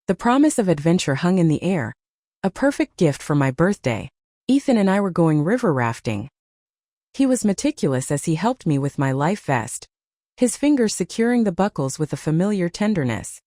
The promise of adventure hung in the air. A perfect gift for my birthday. Ethan and I were going river rafting. He was meticulous as he helped me with my life vest, his fingers securing the buckles with a familiar tenderness.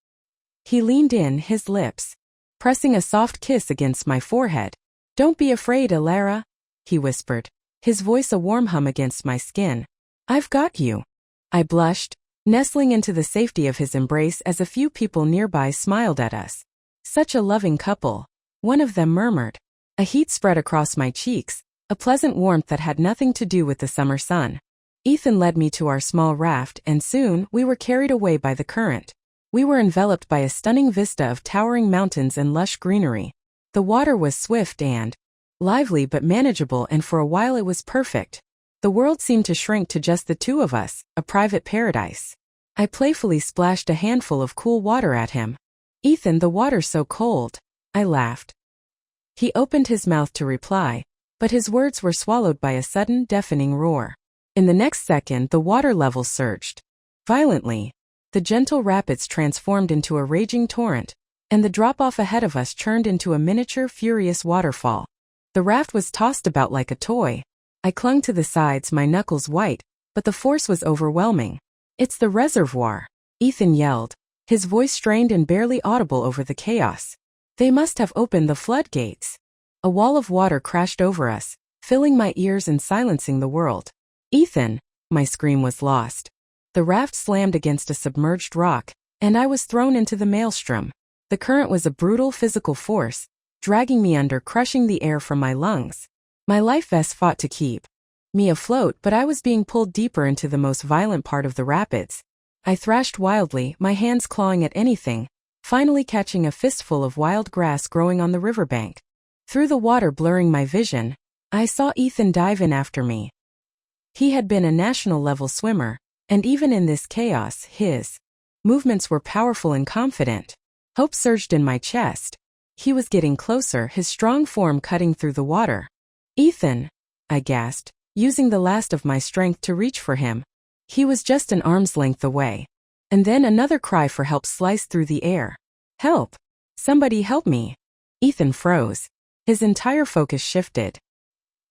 He leaned in, his lips pressing a soft kiss against my forehead. "Don't be afraid, Elara," he whispered, his voice a warm hum against my skin. "I've got you." I blushed, nestling into the safety of his embrace as a few people nearby smiled at us. "Such a loving couple," one of them murmured. A heat spread across my cheeks, a pleasant warmth that had nothing to do with the summer sun. Ethan led me to our small raft, and soon we were carried away by the current. We were enveloped by a stunning vista of towering mountains and lush greenery. The water was swift and lively but manageable, and for a while it was perfect. The world seemed to shrink to just the two of us, a private paradise. I playfully splashed a handful of cool water at him. "Ethan, the water's so cold," I laughed. He opened his mouth to reply, but his words were swallowed by a sudden, deafening roar. In the next second, the water level surged violently. The gentle rapids transformed into a raging torrent, and the drop-off ahead of us churned into a miniature, furious waterfall. The raft was tossed about like a toy. I clung to the sides, my knuckles white, but the force was overwhelming. "It's the reservoir," Ethan yelled, his voice strained and barely audible over the chaos. "They must have opened the floodgates." A wall of water crashed over us, filling my ears and silencing the world. "Ethan!" My scream was lost. The raft slammed against a submerged rock, and I was thrown into the maelstrom. The current was a brutal physical force, dragging me under, crushing the air from my lungs. My life vest fought to keep me afloat, but I was being pulled deeper into the most violent part of the rapids. I thrashed wildly, my hands clawing at anything, finally catching a fistful of wild grass growing on the riverbank. Through the water blurring my vision, I saw Ethan dive in after me. He had been a national-level swimmer, and even in this chaos, his movements were powerful and confident. Hope surged in my chest. He was getting closer, his strong form cutting through the water. "Ethan!" I gasped, using the last of my strength to reach for him. He was just an arm's length away. And then another cry for help sliced through the air. "Help! Somebody help me!" Ethan froze. His entire focus shifted.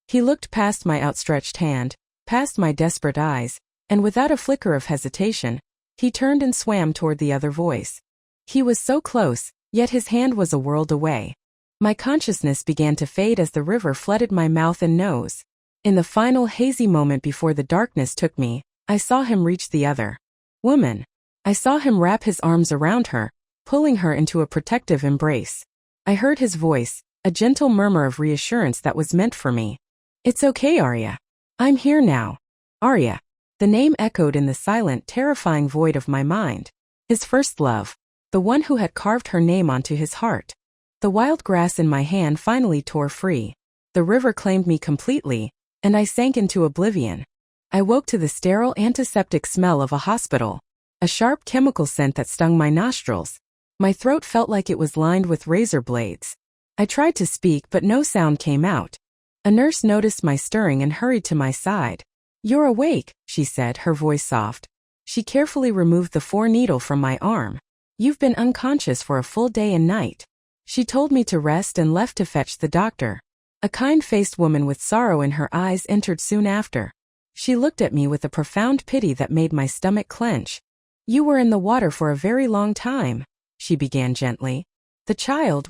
He looked past my outstretched hand, past my desperate eyes, and without a flicker of hesitation, he turned and swam toward the other voice. He was so close, yet his hand was a world away. My consciousness began to fade as the river flooded my mouth and nose. In the final hazy moment before the darkness took me, I saw him reach the other woman. I saw him wrap his arms around her, pulling her into a protective embrace. I heard his voice, a gentle murmur of reassurance that was meant for me. "It's okay, Arya. I'm here now." Arya. The name echoed in the silent, terrifying void of my mind. His first love. The one who had carved her name onto his heart. The wild grass in my hand finally tore free. The river claimed me completely, and I sank into oblivion. I woke to the sterile, antiseptic smell of a hospital. A sharp chemical scent that stung my nostrils. My throat felt like it was lined with razor blades. I tried to speak, but no sound came out. A nurse noticed my stirring and hurried to my side. "You're awake," she said, her voice soft. She carefully removed the 4-needle from my arm. "You've been unconscious for a full day and night." She told me to rest and left to fetch the doctor. A kind-faced woman with sorrow in her eyes entered soon after. She looked at me with a profound pity that made my stomach clench. "You were in the water for a very long time," she began gently.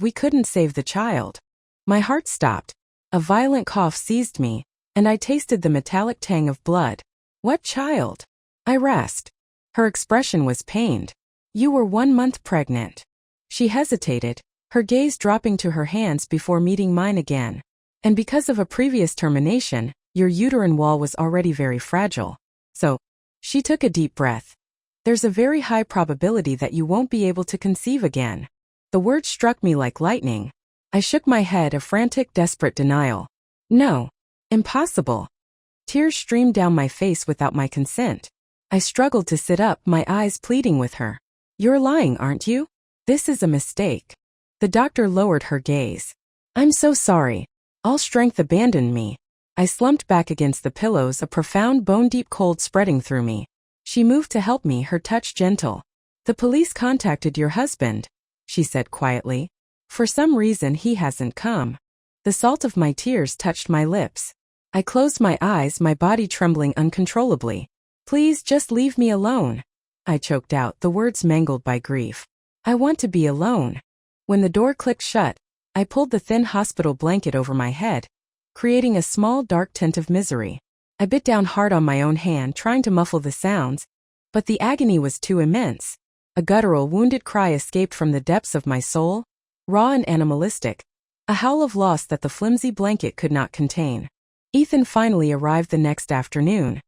We couldn't save the child." My heart stopped. A violent cough seized me, and I tasted the metallic tang of blood. "What child?" I rasped. Her expression was pained. "You were 1 month pregnant." She hesitated, her gaze dropping to her hands before meeting mine again. "And because of a previous termination, your uterine wall was already very fragile. So," she took a deep breath, "there's a very high probability that you won't be able to conceive again." The word struck me like lightning. I shook my head, a frantic, desperate denial. "No. Impossible." Tears streamed down my face without my consent. I struggled to sit up, my eyes pleading with her. "You're lying, aren't you? This is a mistake." The doctor lowered her gaze. "I'm so sorry. All strength abandoned me." I slumped back against the pillows, a profound bone-deep cold spreading through me. She moved to help me, her touch gentle. "The police contacted your husband." she said quietly. For some reason he hasn't come. The salt of my tears touched my lips. I closed my eyes, my body trembling uncontrollably. Please just leave me alone. I choked out, the words mangled by grief. I want to be alone. When the door clicked shut, I pulled the thin hospital blanket over my head, creating a small dark tent of misery. I bit down hard on my own hand, trying to muffle the sounds, but the agony was too immense. A guttural, wounded cry escaped from the depths of my soul, raw and animalistic, a howl of loss that the flimsy blanket could not contain. Ethan finally arrived the next afternoon.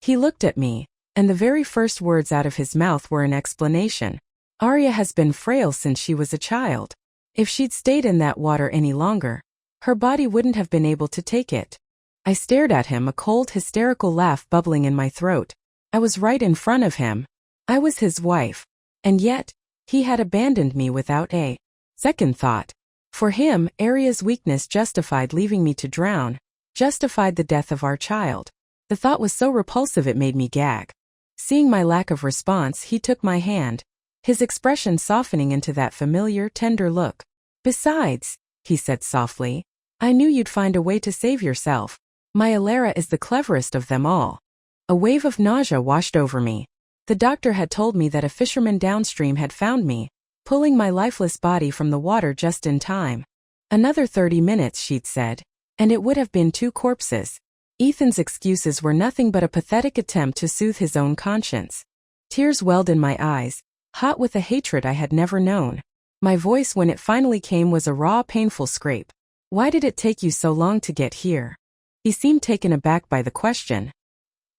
He looked at me, and the very first words out of his mouth were an explanation. Arya has been frail since she was a child. If she'd stayed in that water any longer, her body wouldn't have been able to take it. I stared at him, a cold, hysterical laugh bubbling in my throat. I was right in front of him. I was his wife. And yet, he had abandoned me without a second thought. For him, Arya's weakness justified leaving me to drown, justified the death of our child. The thought was so repulsive it made me gag. Seeing my lack of response, he took my hand, his expression softening into that familiar, tender look. Besides, he said softly, I knew you'd find a way to save yourself. My Elara is the cleverest of them all. A wave of nausea washed over me. The doctor had told me that a fisherman downstream had found me, pulling my lifeless body from the water just in time. Another 30 minutes, she'd said, and it would have been 2 corpses. Ethan's excuses were nothing but a pathetic attempt to soothe his own conscience. Tears welled in my eyes, hot with a hatred I had never known. My voice, when it finally came, was a raw, painful scrape. Why did it take you so long to get here? He seemed taken aback by the question.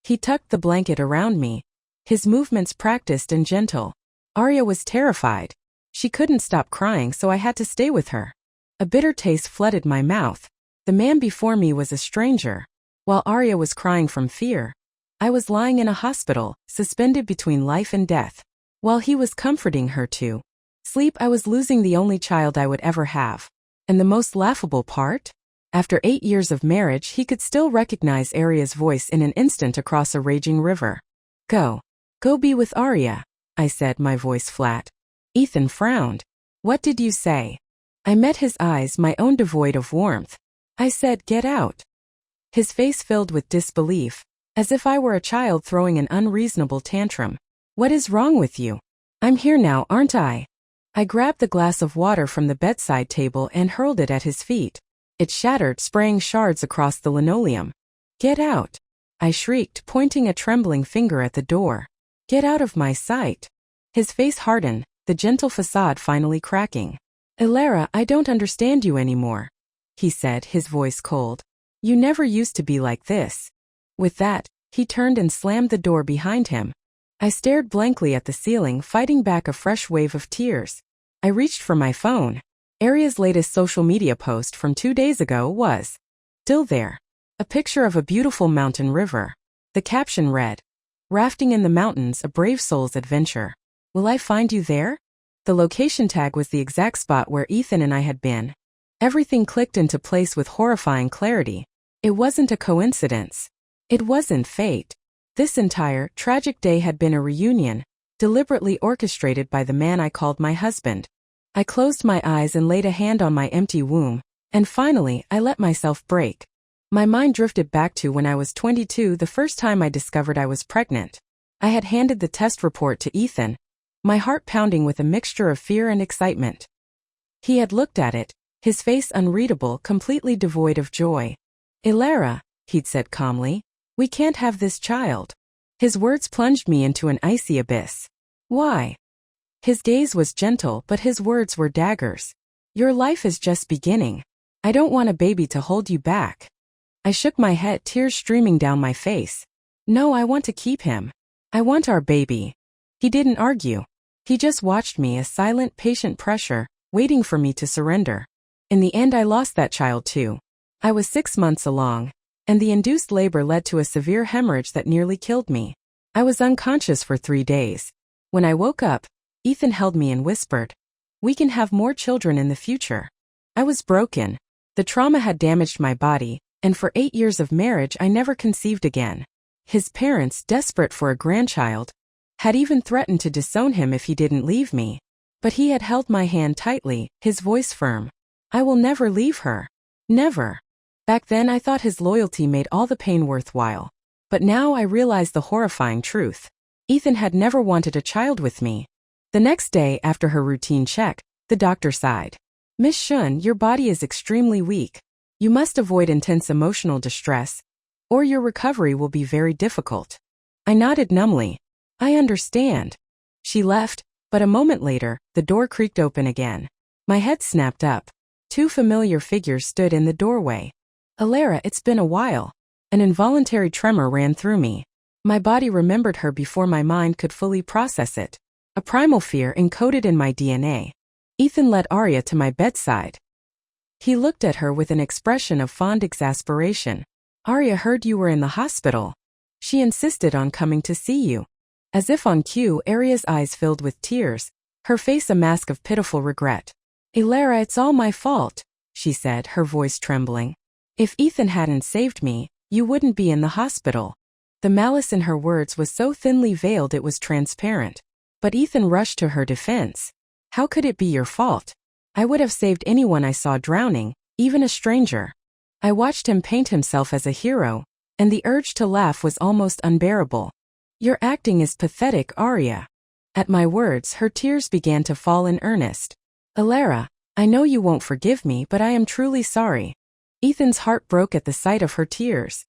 He tucked the blanket around me, his movements practiced and gentle. Arya was terrified. She couldn't stop crying, so I had to stay with her. A bitter taste flooded my mouth. The man before me was a stranger. While Arya was crying from fear, I was lying in a hospital, suspended between life and death. While he was comforting her to sleep, I was losing the only child I would ever have. And the most laughable part? After 8 years of marriage, he could still recognize Arya's voice in an instant across a raging river. Go be with Arya, I said, my voice flat. Ethan frowned. What did you say? I met his eyes, my own devoid of warmth. I said, get out. His face filled with disbelief, as if I were a child throwing an unreasonable tantrum. What is wrong with you? I'm here now, aren't I? I grabbed the glass of water from the bedside table and hurled it at his feet. It shattered, spraying shards across the linoleum. Get out, I shrieked, pointing a trembling finger at the door. Get out of my sight. His face hardened, the gentle facade finally cracking. Elara, I don't understand you anymore, he said, his voice cold. You never used to be like this. With that, he turned and slammed the door behind him. I stared blankly at the ceiling, fighting back a fresh wave of tears. I reached for my phone. Arya's latest social media post from 2 days ago was still there. A picture of a beautiful mountain river. The caption read, Rafting in the mountains, a brave soul's adventure. Will I find you there? The location tag was the exact spot where Ethan and I had been. Everything clicked into place with horrifying clarity. It wasn't a coincidence. It wasn't fate. This entire, tragic day had been a reunion, deliberately orchestrated by the man I called my husband. I closed my eyes and laid a hand on my empty womb, and finally, I let myself break. My mind drifted back to when I was 22, the first time I discovered I was pregnant. I had handed the test report to Ethan, my heart pounding with a mixture of fear and excitement. He had looked at it, his face unreadable, completely devoid of joy. Elara, he'd said calmly, we can't have this child. His words plunged me into an icy abyss. Why? His gaze was gentle, but his words were daggers. Your life is just beginning. I don't want a baby to hold you back. I shook my head, tears streaming down my face. No, I want to keep him. I want our baby. He didn't argue. He just watched me, a silent, patient pressure, waiting for me to surrender. In the end, I lost that child too. I was 6 months along, and the induced labor led to a severe hemorrhage that nearly killed me. I was unconscious for 3 days. When I woke up, Ethan held me and whispered, we can have more children in the future. I was broken. The trauma had damaged my body, and for 8 years of marriage I never conceived again. His parents, desperate for a grandchild, had even threatened to disown him if he didn't leave me. But he had held my hand tightly, his voice firm. I will never leave her. Never. Back then I thought his loyalty made all the pain worthwhile. But now I realized the horrifying truth. Ethan had never wanted a child with me. The next day, after her routine check, the doctor sighed. Miss Shun, your body is extremely weak. You must avoid intense emotional distress, or your recovery will be very difficult. I nodded numbly. I understand. She left, but a moment later, the door creaked open again. My head snapped up. Two familiar figures stood in the doorway. Elara, it's been a while. An involuntary tremor ran through me. My body remembered her before my mind could fully process it. A primal fear encoded in my DNA. Ethan led Arya to my bedside. He looked at her with an expression of fond exasperation. Arya heard you were in the hospital. She insisted on coming to see you. As if on cue, Arya's eyes filled with tears, her face a mask of pitiful regret. Elara, it's all my fault, she said, her voice trembling. If Ethan hadn't saved me, you wouldn't be in the hospital. The malice in her words was so thinly veiled it was transparent. But Ethan rushed to her defense. How could it be your fault? I would have saved anyone I saw drowning, even a stranger. I watched him paint himself as a hero, and the urge to laugh was almost unbearable. Your acting is pathetic, Arya. At my words, her tears began to fall in earnest. Elara, I know you won't forgive me, but I am truly sorry. Ethan's heart broke at the sight of her tears.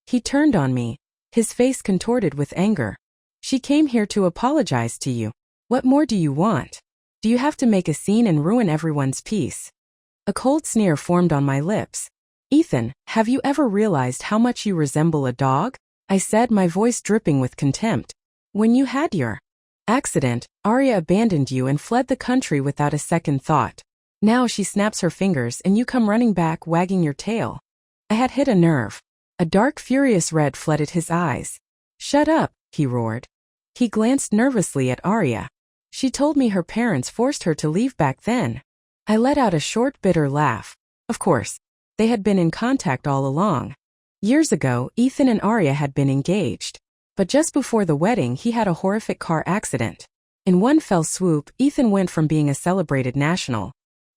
He turned on me, his face contorted with anger. She came here to apologize to you. What more do you want? Do you have to make a scene and ruin everyone's peace? A cold sneer formed on my lips. Ethan, have you ever realized how much you resemble a dog? I said, my voice dripping with contempt. When you had your accident, Arya abandoned you and fled the country without a second thought. Now she snaps her fingers and you come running back wagging your tail. I had hit a nerve. A dark, furious red flooded his eyes. Shut up, he roared. He glanced nervously at Arya. She told me her parents forced her to leave back then. I let out a short, bitter laugh. Of course, they had been in contact all along. Years ago, Ethan and Arya had been engaged. But just before the wedding, he had a horrific car accident. In one fell swoop, Ethan went from being a celebrated national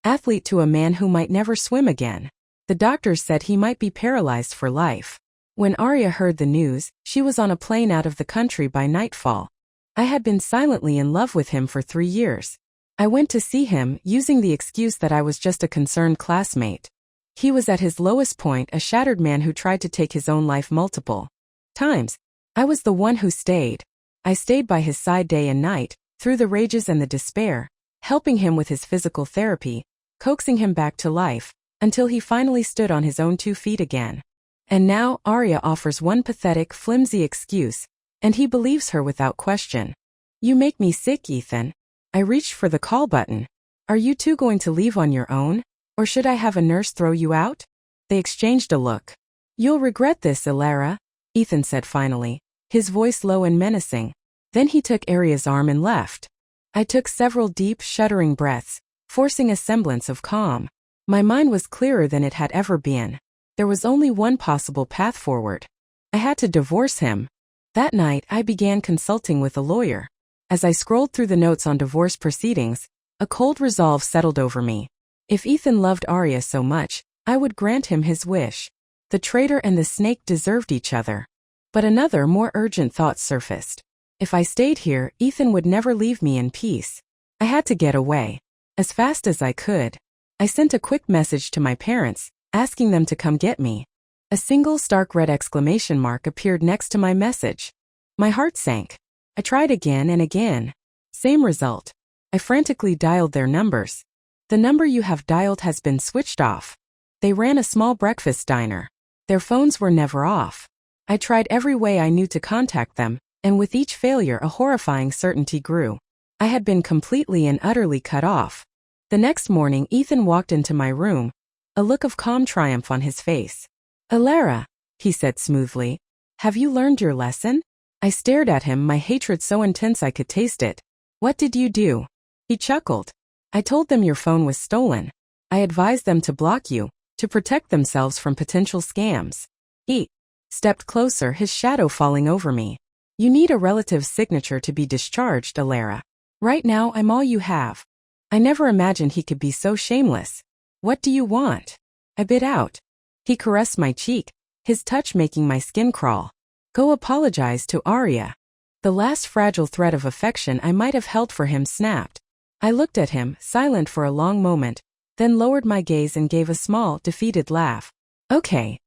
athlete to a man who might never swim again. The doctors said he might be paralyzed for life. When Arya heard the news, she was on a plane out of the country by nightfall. I had been silently in love with him for 3 years. I went to see him, using the excuse that I was just a concerned classmate. He was at his lowest point, a shattered man who tried to take his own life multiple times. I was the one who stayed. I stayed by his side day and night, through the rages and the despair, helping him with his physical therapy, coaxing him back to life, until he finally stood on his own 2 feet again. And now Arya offers one pathetic, flimsy excuse, and he believes her without question. You make me sick, Ethan. I reached for the call button. Are you two going to leave on your own? Or should I have a nurse throw you out? They exchanged a look. You'll regret this, Elara, Ethan said finally, his voice low and menacing. Then he took Arya's arm and left. I took several deep, shuddering breaths, forcing a semblance of calm. My mind was clearer than it had ever been. There was only one possible path forward. I had to divorce him. That night, I began consulting with a lawyer. As I scrolled through the notes on divorce proceedings, a cold resolve settled over me. If Ethan loved Arya so much, I would grant him his wish. The traitor and the snake deserved each other. But another, more urgent thought surfaced. If I stayed here, Ethan would never leave me in peace. I had to get away. As fast as I could. I sent a quick message to my parents, asking them to come get me. A single stark red exclamation mark appeared next to my message. My heart sank. I tried again and again. Same result. I frantically dialed their numbers. The number you have dialed has been switched off. They ran a small breakfast diner. Their phones were never off. I tried every way I knew to contact them, and with each failure a horrifying certainty grew. I had been completely and utterly cut off. The next morning Ethan walked into my room, a look of calm triumph on his face. Elara, he said smoothly, have you learned your lesson? I stared at him, my hatred so intense I could taste it. What did you do? He chuckled. I told them your phone was stolen. I advised them to block you, to protect themselves from potential scams. He stepped closer, his shadow falling over me. You need a relative's signature to be discharged, Elara. Right now I'm all you have. I never imagined he could be so shameless. What do you want? I bit out. He caressed my cheek, his touch making my skin crawl. Go apologize to Arya. The last fragile thread of affection I might have held for him snapped. I looked at him, silent for a long moment, then lowered my gaze and gave a small, defeated laugh. Okay.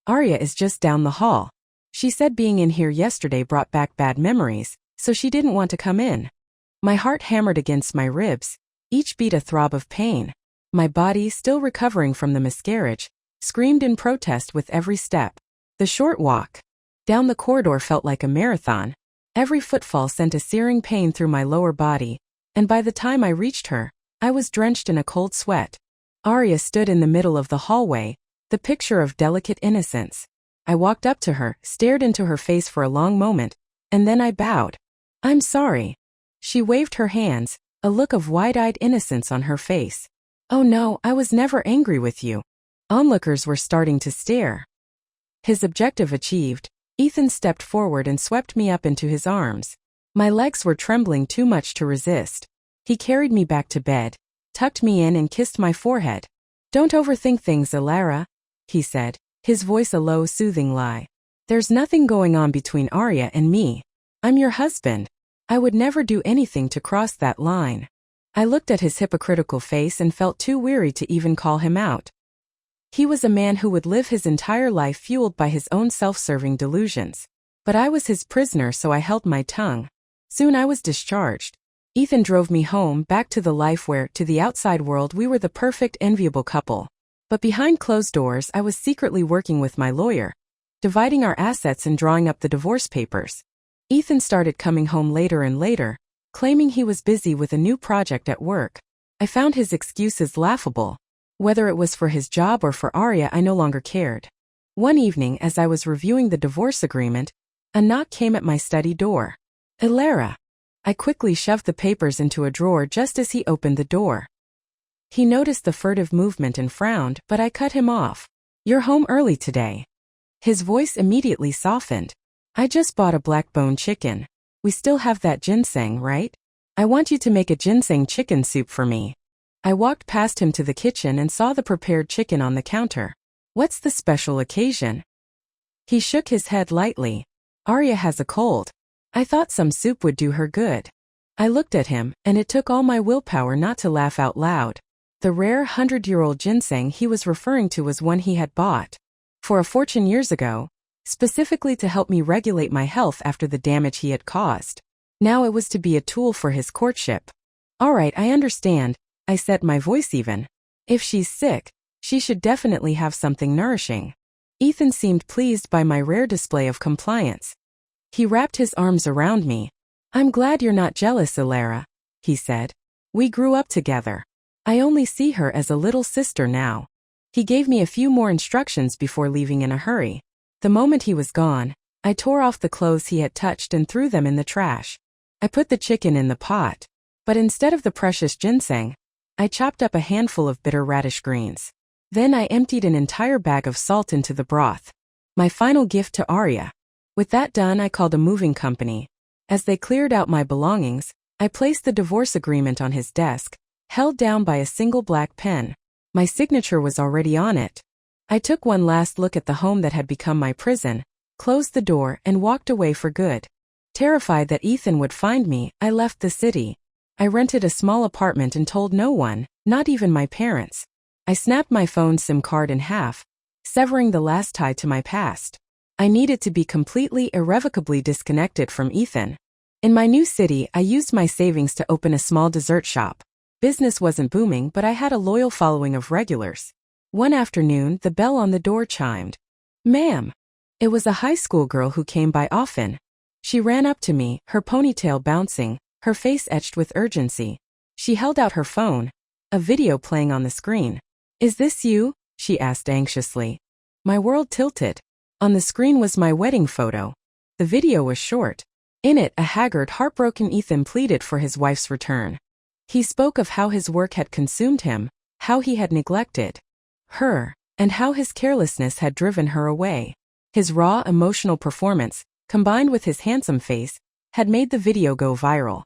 Arya is just down the hall. She said being in here yesterday brought back bad memories, so she didn't want to come in. My heart hammered against my ribs, each beat a throb of pain. My body, still recovering from the miscarriage, screamed in protest with every step. The short walk down the corridor felt like a marathon. Every footfall sent a searing pain through my lower body, and by the time I reached her, I was drenched in a cold sweat. Arya stood in the middle of the hallway, the picture of delicate innocence. I walked up to her, stared into her face for a long moment, and then I bowed. I'm sorry. She waved her hands, a look of wide-eyed innocence on her face. Oh no, I was never angry with you. Onlookers were starting to stare. His objective achieved, Ethan stepped forward and swept me up into his arms. My legs were trembling too much to resist. He carried me back to bed, tucked me in and kissed my forehead. Don't overthink things, Elara, he said, his voice a low, soothing lie. There's nothing going on between Arya and me. I'm your husband. I would never do anything to cross that line. I looked at his hypocritical face and felt too weary to even call him out. He was a man who would live his entire life fueled by his own self-serving delusions. But I was his prisoner, so I held my tongue. Soon I was discharged. Ethan drove me home, back to the life where, to the outside world, we were the perfect, enviable couple. But behind closed doors, I was secretly working with my lawyer, dividing our assets and drawing up the divorce papers. Ethan started coming home later and later, claiming he was busy with a new project at work. I found his excuses laughable. Whether it was for his job or for Arya, I no longer cared. One evening, as I was reviewing the divorce agreement, a knock came at my study door. Elara. I quickly shoved the papers into a drawer just as he opened the door. He noticed the furtive movement and frowned, but I cut him off. You're home early today. His voice immediately softened. I just bought a black bone chicken. We still have that ginseng, right? I want you to make a ginseng chicken soup for me. I walked past him to the kitchen and saw the prepared chicken on the counter. What's the special occasion? He shook his head lightly. Arya has a cold. I thought some soup would do her good. I looked at him, and it took all my willpower not to laugh out loud. The rare 100-year-old ginseng he was referring to was one he had bought for a fortune years ago, specifically to help me regulate my health after the damage he had caused. Now it was to be a tool for his courtship. All right, I understand, I said, my voice even. If she's sick, she should definitely have something nourishing. Ethan seemed pleased by my rare display of compliance. He wrapped his arms around me. I'm glad you're not jealous, Elara, he said. We grew up together. I only see her as a little sister now. He gave me a few more instructions before leaving in a hurry. The moment he was gone, I tore off the clothes he had touched and threw them in the trash. I put the chicken in the pot, but instead of the precious ginseng, I chopped up a handful of bitter radish greens. Then I emptied an entire bag of salt into the broth. My final gift to Arya. With that done, I called a moving company. As they cleared out my belongings, I placed the divorce agreement on his desk, held down by a single black pen. My signature was already on it. I took one last look at the home that had become my prison, closed the door, and walked away for good. Terrified that Ethan would find me, I left the city. I rented a small apartment and told no one, not even my parents. I snapped my phone's SIM card in half, severing the last tie to my past. I needed to be completely, irrevocably disconnected from Ethan. In my new city, I used my savings to open a small dessert shop. Business wasn't booming, but I had a loyal following of regulars. One afternoon, the bell on the door chimed. Ma'am. It was a high school girl who came by often. She ran up to me, her ponytail bouncing, her face etched with urgency. She held out her phone, a video playing on the screen. Is this you? She asked anxiously. My world tilted. On the screen was my wedding photo. The video was short. In it, a haggard, heartbroken Ethan pleaded for his wife's return. He spoke of how his work had consumed him, how he had neglected her, and how his carelessness had driven her away. His raw, emotional performance, combined with his handsome face, had made the video go viral.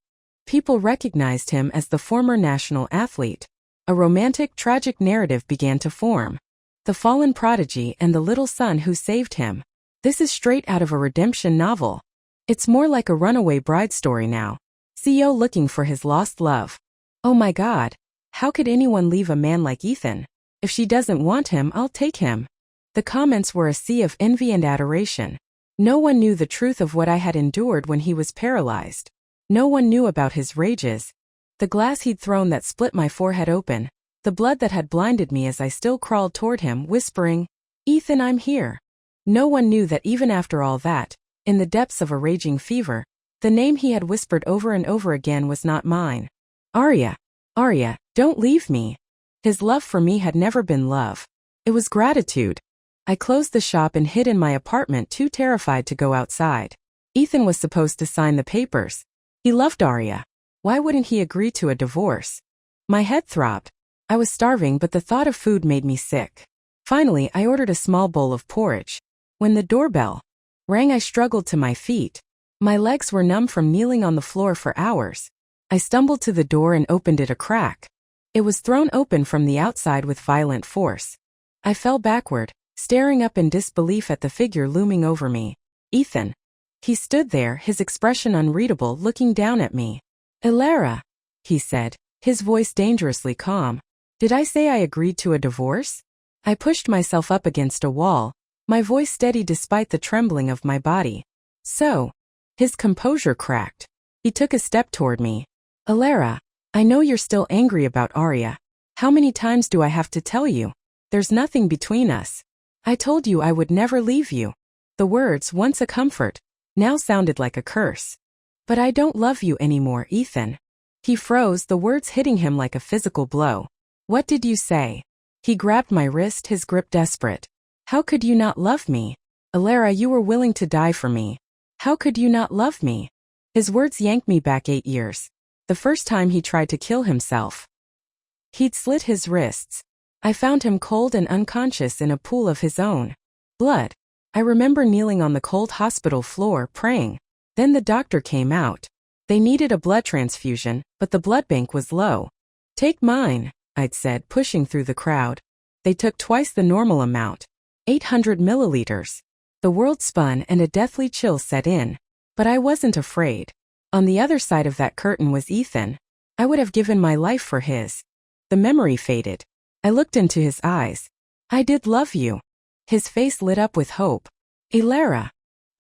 People recognized him as the former national athlete. A romantic, tragic narrative began to form. The fallen prodigy and the little son who saved him. This is straight out of a redemption novel. It's more like a runaway bride story now. CEO looking for his lost love. Oh my God. How could anyone leave a man like Ethan? If she doesn't want him, I'll take him. The comments were a sea of envy and adoration. No one knew the truth of what I had endured when he was paralyzed. No one knew about his rages. The glass he'd thrown that split my forehead open. The blood that had blinded me as I still crawled toward him, whispering, "Ethan, I'm here." No one knew that even after all that, in the depths of a raging fever, the name he had whispered over and over again was not mine. Arya. Arya, don't leave me. His love for me had never been love. It was gratitude. I closed the shop and hid in my apartment, too terrified to go outside. Ethan was supposed to sign the papers. He loved Arya. Why wouldn't he agree to a divorce? My head throbbed. I was starving, but the thought of food made me sick. Finally, I ordered a small bowl of porridge. When the doorbell rang, I struggled to my feet. My legs were numb from kneeling on the floor for hours. I stumbled to the door and opened it a crack. It was thrown open from the outside with violent force. I fell backward, staring up in disbelief at the figure looming over me. Ethan. He stood there, his expression unreadable, looking down at me. Elara, he said, his voice dangerously calm. Did I say I agreed to a divorce? I pushed myself up against a wall, my voice steady despite the trembling of my body. So, his composure cracked. He took a step toward me. Elara, I know you're still angry about Arya. How many times do I have to tell you? There's nothing between us. I told you I would never leave you. The words, once a comfort, now sounded like a curse. But I don't love you anymore, Ethan. He froze, the words hitting him like a physical blow. What did you say? He grabbed my wrist, his grip desperate. How could you not love me? Elara, you were willing to die for me. How could you not love me? His words yanked me back 8 years. The first time he tried to kill himself. He'd slit his wrists. I found him cold and unconscious in a pool of his own blood. I remember kneeling on the cold hospital floor, praying. Then the doctor came out. They needed a blood transfusion, but the blood bank was low. Take mine, I'd said, pushing through the crowd. They took twice the normal amount. 800 milliliters. The world spun and a deathly chill set in. But I wasn't afraid. On the other side of that curtain was Ethan. I would have given my life for his. The memory faded. I looked into his eyes. I did love you. His face lit up with hope. Elara.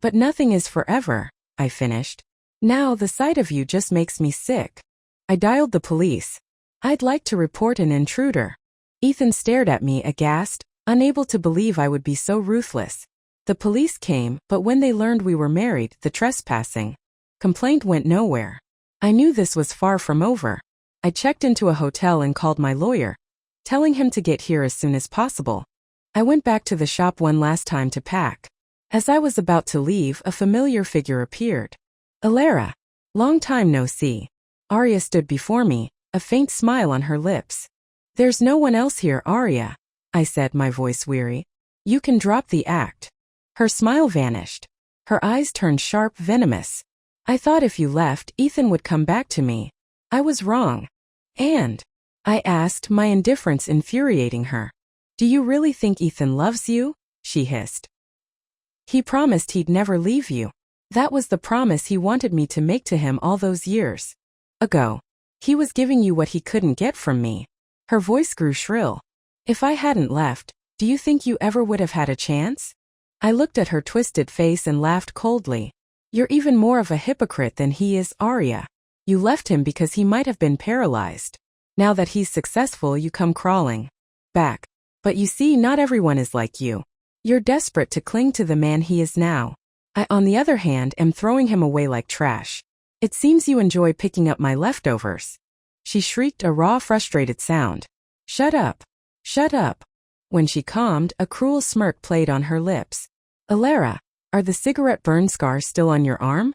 But nothing is forever, I finished. Now the sight of you just makes me sick. I dialed the police. I'd like to report an intruder. Ethan stared at me aghast, unable to believe I would be so ruthless. The police came, but when they learned we were married, the trespassing complaint went nowhere. I knew this was far from over. I checked into a hotel and called my lawyer, telling him to get here as soon as possible. I went back to the shop one last time to pack. As I was about to leave, a familiar figure appeared. Elara. Long time no see. Arya stood before me, a faint smile on her lips. There's no one else here, Arya, I said, my voice weary. You can drop the act. Her smile vanished. Her eyes turned sharp, venomous. I thought if you left, Ethan would come back to me. I was wrong. And? I asked, my indifference infuriating her. Do you really think Ethan loves you? She hissed. He promised he'd never leave you. That was the promise he wanted me to make to him all those years ago. He was giving you what he couldn't get from me. Her voice grew shrill. If I hadn't left, do you think you ever would have had a chance? I looked at her twisted face and laughed coldly. You're even more of a hypocrite than he is, Arya. You left him because he might have been paralyzed. Now that he's successful, you come crawling back. But you see, not everyone is like you. You're desperate to cling to the man he is now. I, on the other hand, am throwing him away like trash. It seems you enjoy picking up my leftovers. She shrieked, a raw, frustrated sound. Shut up. Shut up. When she calmed, a cruel smirk played on her lips. Elara, are the cigarette burn scars still on your arm?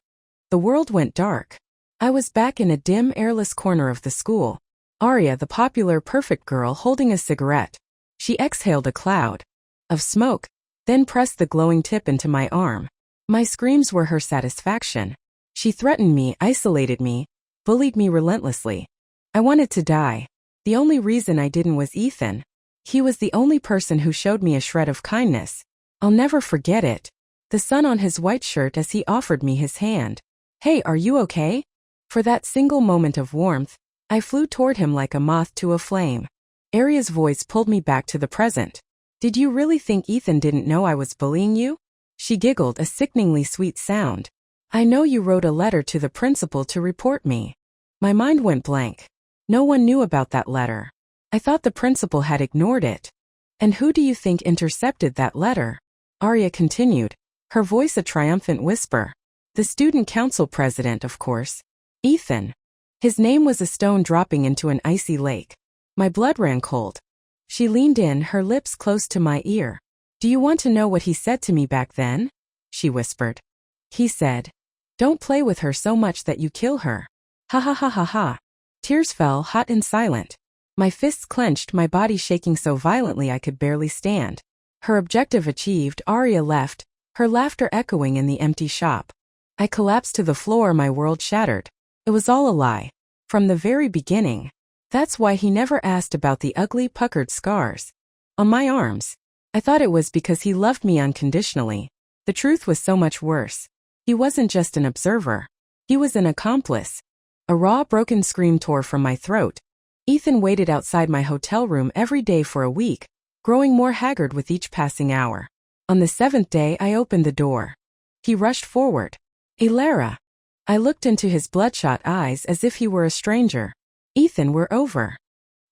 The world went dark. I was back in a dim, airless corner of the school. Arya, the popular perfect girl, holding a cigarette. She exhaled a cloud of smoke, then pressed the glowing tip into my arm. My screams were her satisfaction. She threatened me, isolated me, bullied me relentlessly. I wanted to die. The only reason I didn't was Ethan. He was the only person who showed me a shred of kindness. I'll never forget it. The sun on his white shirt as he offered me his hand. "Hey, are you okay?" For that single moment of warmth, I flew toward him like a moth to a flame. Aria's voice pulled me back to the present. "Did you really think Ethan didn't know I was bullying you?" She giggled, a sickeningly sweet sound. "I know you wrote a letter to the principal to report me." My mind went blank. No one knew about that letter. I thought the principal had ignored it. "And who do you think intercepted that letter?" Aria continued, her voice a triumphant whisper. "The student council president, of course. Ethan." His name was a stone dropping into an icy lake. My blood ran cold. She leaned in, her lips close to my ear. "Do you want to know what he said to me back then?" she whispered. "He said, 'Don't play with her so much that you kill her.'" Ha ha ha ha ha. Tears fell, hot and silent. My fists clenched, my body shaking so violently I could barely stand. Her objective achieved, Aria left, her laughter echoing in the empty shop. I collapsed to the floor, my world shattered. It was all a lie. From the very beginning. That's why he never asked about the ugly, puckered scars on my arms. I thought it was because he loved me unconditionally. The truth was so much worse. He wasn't just an observer. He was an accomplice. A raw, broken scream tore from my throat. Ethan waited outside my hotel room every day for a week, growing more haggard with each passing hour. On the 7th day, I opened the door. He rushed forward. "Elara." I looked into his bloodshot eyes as if he were a stranger. "Ethan, we're over."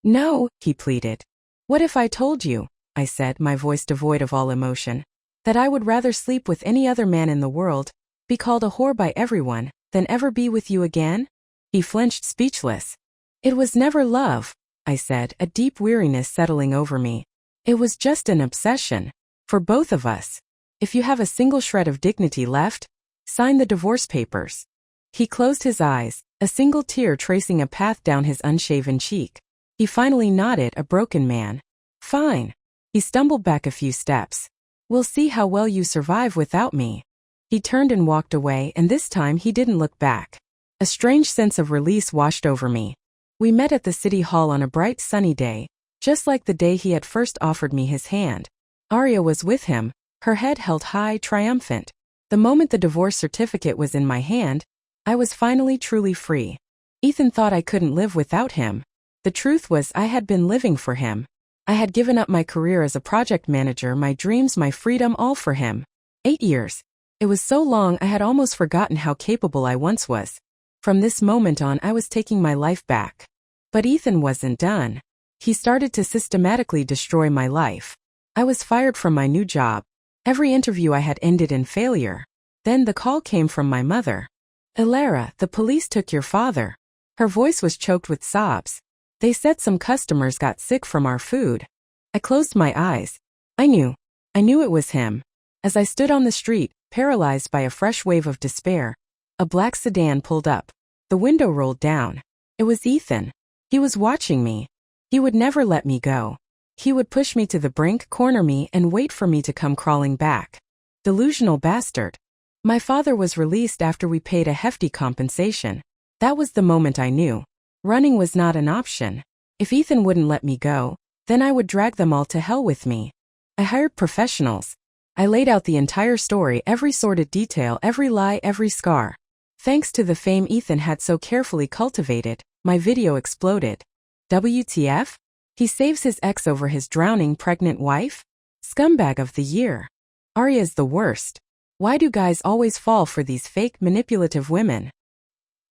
"No," he pleaded. "What if I told you," I said, my voice devoid of all emotion, "that I would rather sleep with any other man in the world, be called a whore by everyone, than ever be with you again?" He flinched, speechless. "It was never love," I said, a deep weariness settling over me. "It was just an obsession. For both of us. If you have a single shred of dignity left, sign the divorce papers." He closed his eyes, a single tear tracing a path down his unshaven cheek. He finally nodded, a broken man. "Fine." He stumbled back a few steps. "We'll see how well you survive without me." He turned and walked away, and this time he didn't look back. A strange sense of release washed over me. We met at the city hall on a bright sunny day, just like the day he had first offered me his hand. Aria was with him, her head held high, triumphant. The moment the divorce certificate was in my hand, I was finally truly free. Ethan thought I couldn't live without him. The truth was I had been living for him. I had given up my career as a project manager, my dreams, my freedom, all for him. 8 years. It was so long I had almost forgotten how capable I once was. From this moment on, I was taking my life back. But Ethan wasn't done. He started to systematically destroy my life. I was fired from my new job. Every interview I had ended in failure. Then the call came from my mother. "Elara, the police took your father." Her voice was choked with sobs. "They said some customers got sick from our food." I closed my eyes. I knew it was him. As I stood on the street, paralyzed by a fresh wave of despair, a black sedan pulled up. The window rolled down. It was Ethan. He was watching me. He would never let me go. He would push me to the brink, corner me, and wait for me to come crawling back. Delusional bastard. My father was released after we paid a hefty compensation. That was the moment I knew. Running was not an option. If Ethan wouldn't let me go, then I would drag them all to hell with me. I hired professionals. I laid out the entire story, every sordid detail, every lie, every scar. Thanks to the fame Ethan had so carefully cultivated, my video exploded. WTF? He saves his ex over his drowning pregnant wife? Scumbag of the year. Arya's the worst. Why do guys always fall for these fake, manipulative women?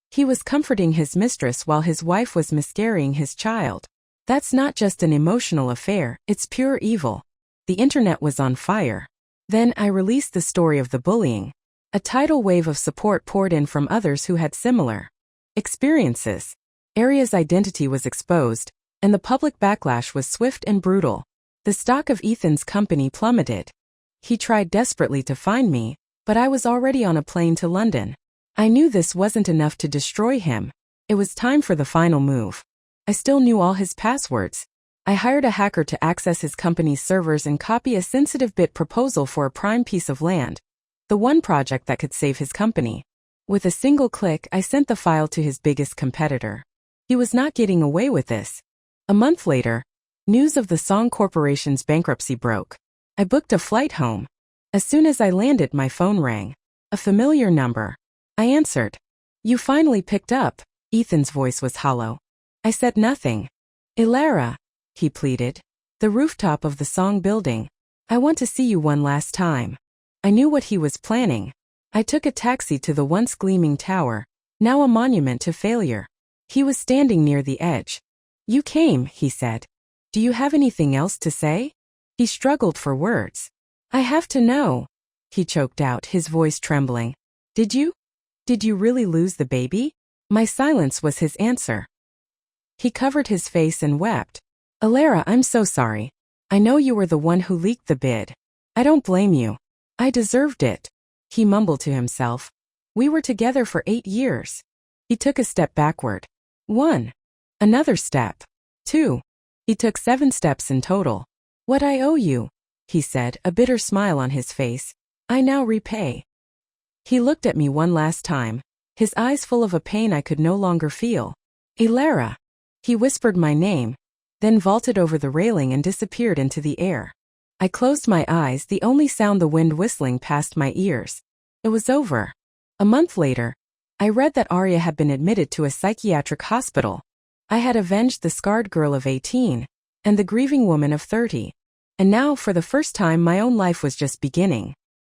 He was comforting his mistress while his wife was miscarrying his child. That's not just an emotional affair, it's pure evil. The internet was on fire. Then I released the story of the bullying. A tidal wave of support poured in from others who had similar experiences. Arya's identity was exposed, and the public backlash was swift and brutal. The stock of Ethan's company plummeted. He tried desperately to find me, but I was already on a plane to London. I knew this wasn't enough to destroy him. It was time for the final move. I still knew all his passwords. I hired a hacker to access his company's servers and copy a sensitive bid proposal for a prime piece of land. The one project that could save his company. With a single click, I sent the file to his biggest competitor. He was not getting away with this. A month later, news of the Song Corporation's bankruptcy broke. I booked a flight home. As soon as I landed, my phone rang. A familiar number. I answered. "You finally picked up." Ethan's voice was hollow. I said nothing. "Elara," he pleaded. "The rooftop of the Song building. I want to see you one last time." I knew what he was planning. I took a taxi to the once gleaming tower, now a monument to failure. He was standing near the edge. "You came," he said. "Do you have anything else to say?" He struggled for words. "I have to know," he choked out, his voice trembling. Did you really lose the baby?" My silence was his answer. He covered his face and wept. "Elara, I'm so sorry. I know you were the one who leaked the bid. I don't blame you. I deserved it," he mumbled to himself. "We were together for 8 years." He took a step backward. 1. Another step. 2. He took 7 steps in total. "What I owe you," he said, a bitter smile on his face, "I now repay." He looked at me one last time, his eyes full of a pain I could no longer feel. "Elara." He whispered my name, then vaulted over the railing and disappeared into the air. I closed my eyes, the only sound the wind whistling past my ears. It was over. A month later, I read that Arya had been admitted to a psychiatric hospital. I had avenged the scarred girl of 18, and the grieving woman of 30. And now, for the first time, my own life was just beginning.